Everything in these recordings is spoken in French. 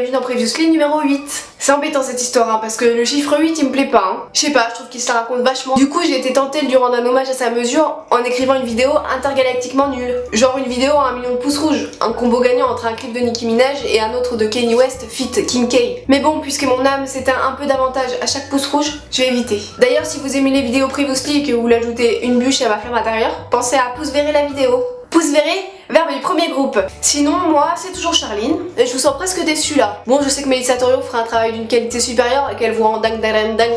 bienvenue dans Previously numéro 8. C'est embêtant cette histoire parce que le chiffre 8 il me plaît pas. Je sais pas, je trouve qu'il se la raconte vachement. Du coup j'ai été tentée de lui rendre un hommage à sa mesure en écrivant une vidéo intergalactiquement nulle. Genre une vidéo à 1 million de pouces rouges. Un combo gagnant entre un clip de Nicki Minaj et un autre de Kanye West feat Kim K. Mais bon, puisque mon âme s'éteint un peu davantage à chaque pouce rouge, je vais éviter. D'ailleurs si vous aimez les vidéos Previously et que vous voulez ajouter une bûche à ma ferme intérieure, pensez à pouce verrer la vidéo. Pouce verré, verbe du premier groupe. Sinon, moi, c'est toujours Charline, et je vous sens presque déçue là. Bon, je sais que Mélissa Torio fera un travail d'une qualité supérieure et qu'elle vous rend dingue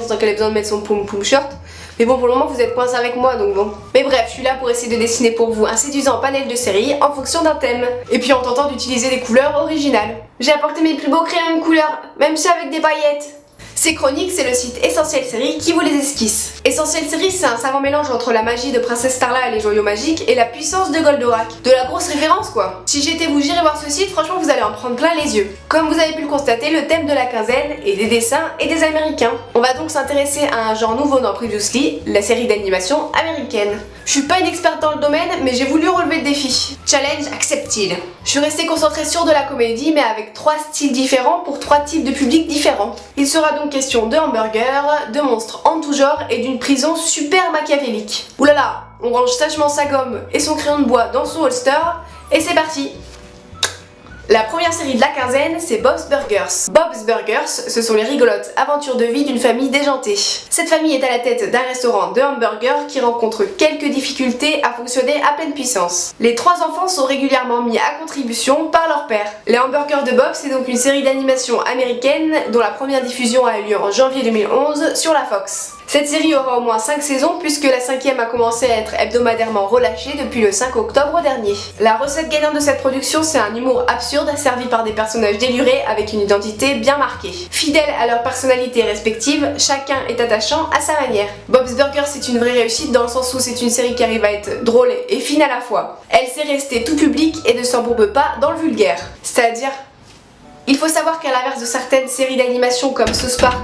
sans qu'elle ait besoin de mettre son poum poum shirt. Mais bon, pour le moment, vous êtes coincés avec moi, donc bon. Mais bref, je suis là pour essayer de dessiner pour vous un séduisant panel de séries en fonction d'un thème. Et puis en tentant d'utiliser des couleurs originales. J'ai apporté mes plus beaux crayons de couleur, même ceux avec des paillettes. Ces chroniques, c'est le site Essentiel Série qui vous les esquisse. Essentiel Série, c'est un savant mélange entre la magie de Princesse Starla et les joyaux magiques et la puissance de Goldorak. De la grosse référence quoi. Si j'étais vous, j'irais voir ce site, franchement vous allez en prendre plein les yeux. Comme vous avez pu le constater, le thème de la quinzaine est des dessins et des américains. On va donc s'intéresser à un genre nouveau dans Previously, la série d'animation américaine. Je suis pas une experte dans le domaine, mais j'ai voulu relever le défi. Challenge accepted. Je suis restée concentrée sur de la comédie, mais avec 3 styles différents pour 3 types de publics différents. Il sera donc question de hamburgers, de monstres en tout genre et d'une prison super machiavélique. Oulala, on range sagement sa gomme et son crayon de bois dans son holster, et c'est parti. La première série de la quinzaine, c'est Bob's Burgers. Bob's Burgers, ce sont les rigolotes aventures de vie d'une famille déjantée. Cette famille est à la tête d'un restaurant de hamburgers qui rencontre quelques difficultés à fonctionner à pleine puissance. Les 3 enfants sont régulièrement mis à contribution par leur père. Les hamburgers de Bob, c'est donc une série d'animation américaine dont la première diffusion a eu lieu en janvier 2011 sur la Fox. Cette série aura au moins 5 saisons puisque la 5e a commencé à être hebdomadairement relâchée depuis le 5 octobre dernier. La recette gagnante de cette production, c'est un humour absurde servi par des personnages délurés avec une identité bien marquée. Fidèles à leur personnalité respective, chacun est attachant à sa manière. Bob's Burgers c'est une vraie réussite dans le sens où c'est une série qui arrive à être drôle et fine à la fois. Elle sait rester tout public et ne s'embourbe pas dans le vulgaire. C'est-à-dire, il faut savoir qu'à l'inverse de certaines séries d'animation comme South Park,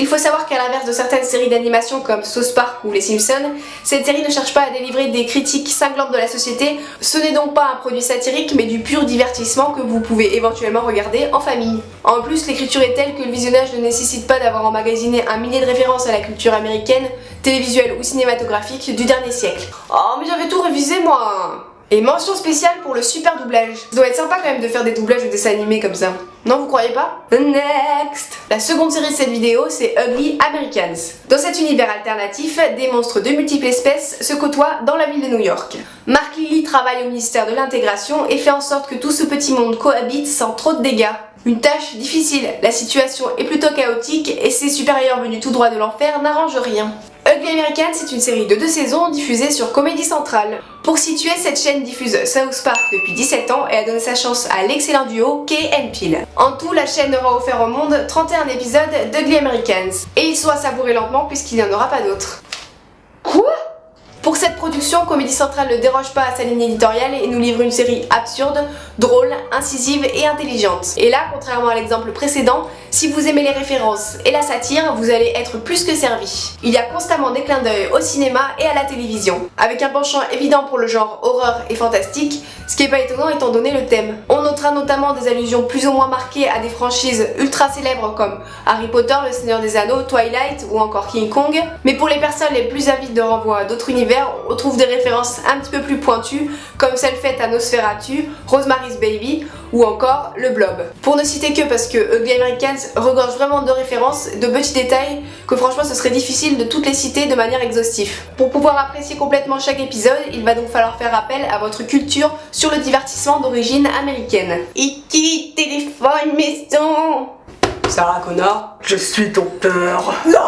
il faut savoir qu'à l'inverse de certaines séries d'animation comme South Park ou Les Simpsons, cette série ne cherche pas à délivrer des critiques cinglantes de la société. Ce n'est donc pas un produit satirique mais du pur divertissement que vous pouvez éventuellement regarder en famille. En plus, l'écriture est telle que le visionnage ne nécessite pas d'avoir emmagasiné un millier de références à la culture américaine, télévisuelle ou cinématographique du dernier siècle. Oh mais j'avais tout révisé moi! Et mention spéciale pour le super doublage. Ça doit être sympa quand même de faire des doublages de dessins animés comme ça. Non, vous croyez pas? Next! La seconde série de cette vidéo, c'est Ugly Americans. Dans cet univers alternatif, des monstres de multiples espèces se côtoient dans la ville de New York. Mark Lilly travaille au ministère de l'intégration et fait en sorte que tout ce petit monde cohabite sans trop de dégâts. Une tâche difficile, la situation est plutôt chaotique et ses supérieurs venus tout droit de l'enfer n'arrangent rien. Ugly American, c'est une série de 2 saisons diffusée sur Comedy Central. Pour situer, cette chaîne diffuse South Park depuis 17 ans et a donné sa chance à l'excellent duo Key and Peele. En tout, la chaîne aura offert au monde 31 épisodes d'Ugly Americans. Et ils sont à savourer lentement puisqu'il n'y en aura pas d'autres. Quoi ? Pour cette production, Comedy Central ne déroge pas à sa ligne éditoriale et nous livre une série absurde, drôle, incisive et intelligente. Et là, contrairement à l'exemple précédent, si vous aimez les références et la satire, vous allez être plus que servi. Il y a constamment des clins d'œil au cinéma et à la télévision, avec un penchant évident pour le genre horreur et fantastique, ce qui n'est pas étonnant étant donné le thème. On notera notamment des allusions plus ou moins marquées à des franchises ultra célèbres comme Harry Potter, Le Seigneur des Anneaux, Twilight ou encore King Kong, mais pour les personnes les plus avides de renvoi à d'autres univers, on trouve des références un petit peu plus pointues, comme celles faites à Nosferatu, Rosemary's Baby ou encore Le Blob. Pour ne citer que parce que Ugly Americans regorge vraiment de références, de petits détails, que franchement ce serait difficile de toutes les citer de manière exhaustive. Pour pouvoir apprécier complètement chaque épisode, il va donc falloir faire appel à votre culture sur le divertissement d'origine américaine. E.T. téléphone maison. Sarah Connor, je suis ton père. Non.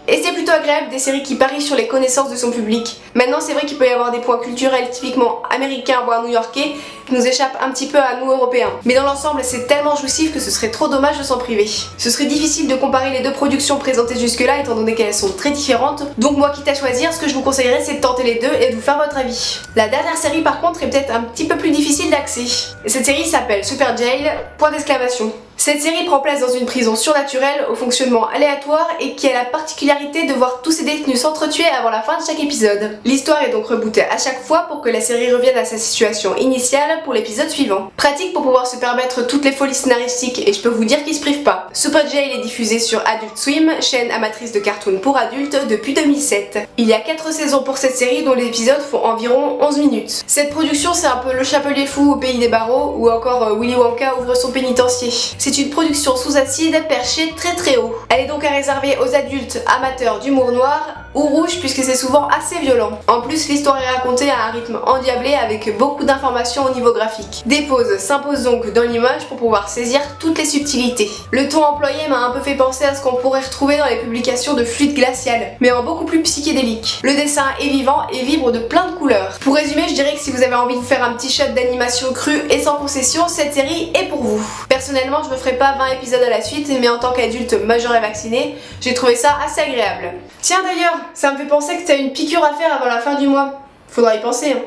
Et c'est plutôt agréable des séries qui parient sur les connaissances de son public. Maintenant c'est vrai qu'il peut y avoir des points culturels typiquement américains voire new-yorkais, qui nous échappe un petit peu à nous Européens. Mais dans l'ensemble, c'est tellement jouissif que ce serait trop dommage de s'en priver. Ce serait difficile de comparer les deux productions présentées jusque-là étant donné qu'elles sont très différentes, donc moi quitte à choisir, ce que je vous conseillerais c'est de tenter les deux et de vous faire votre avis. La dernière série par contre est peut-être un petit peu plus difficile d'accès. Cette série s'appelle Super Jail, point d'exclamation. Cette série prend place dans une prison surnaturelle au fonctionnement aléatoire et qui a la particularité de voir tous ses détenus s'entretuer avant la fin de chaque épisode. L'histoire est donc rebootée à chaque fois pour que la série revienne à sa situation initiale pour l'épisode suivant. Pratique pour pouvoir se permettre toutes les folies scénaristiques et je peux vous dire qu'ils se privent pas. Super Jail est diffusé sur Adult Swim, chaîne amatrice de cartoon pour adultes depuis 2007. Il y a 4 saisons pour cette série dont les épisodes font environ 11 minutes. Cette production c'est un peu Le Chapelier Fou au pays des barreaux ou encore Willy Wonka ouvre son pénitencier. C'est une production sous acide perchée très haut. Elle est donc à réserver aux adultes amateurs d'humour noir ou rouge puisque c'est souvent assez violent. En plus, l'histoire est racontée à un rythme endiablé avec beaucoup d'informations au niveau graphique. Des pauses s'imposent donc dans l'image pour pouvoir saisir toutes les subtilités. Le ton employé m'a un peu fait penser à ce qu'on pourrait retrouver dans les publications de Fluide Glacial, mais en beaucoup plus psychédélique. Le dessin est vivant et vibre de plein de couleurs. Pour résumer, je dirais que si vous avez envie de vous faire un petit shot d'animation crue et sans concession, cette série est pour vous. Personnellement, je ne ferai pas 20 épisodes à la suite, mais en tant qu'adulte majeur et vacciné, j'ai trouvé ça assez agréable. Tiens d'ailleurs, ça me fait penser que t'as une piqûre à faire avant la fin du mois. Faudra y penser, hein.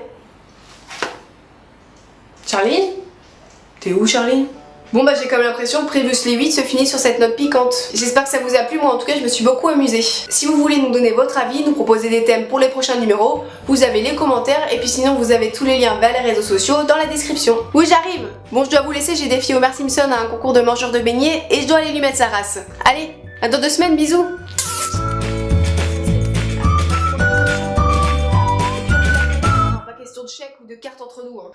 Charline? T'es où, Charline? Bon bah j'ai comme l'impression que Previously 8 se finit sur cette note piquante. J'espère que ça vous a plu, moi en tout cas je me suis beaucoup amusée. Si vous voulez nous donner votre avis, nous proposer des thèmes pour les prochains numéros, vous avez les commentaires et puis sinon vous avez tous les liens vers les réseaux sociaux dans la description. Oui j'arrive. Bon je dois vous laisser, j'ai défié Homer Simpson à un concours de mangeurs de beignets et je dois aller lui mettre sa race. Allez, à dans 2 semaines, bisous. Pas question de chèque ou de carte entre nous, hein.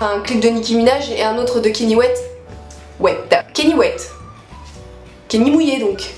Un clip de Nicki Minaj et un autre de Kenny West. Kenny West. Kenny mouillé donc.